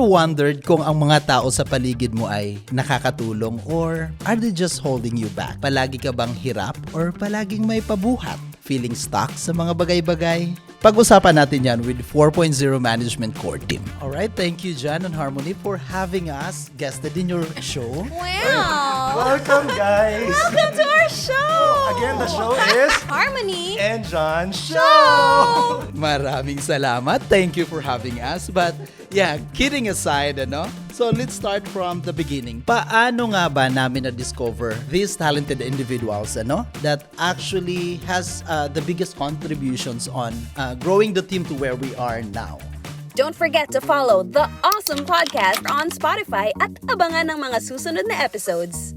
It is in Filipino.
ever wondered kung ang mga tao sa paligid mo ay nakakatulong or are they just holding you back? Palagi ka bang hirap or palaging may pabuhat? Feeling stuck sa mga bagay-bagay? Pag-usapan natin yan with 4.0 Management Core Team. Alright, thank you John and Harmony for having us guested in your show. Wow! Welcome, guys! Welcome to our show! Again, the show is Harmony And John Show! Maraming salamat. Thank you for having us. But yeah, kidding aside, So let's start from the beginning. Paano nga ba namin na-discover these talented individuals, that actually has the biggest contributions on growing the team to where we are now? Don't forget to follow the awesome podcast on Spotify at abangan ng mga susunod na episodes.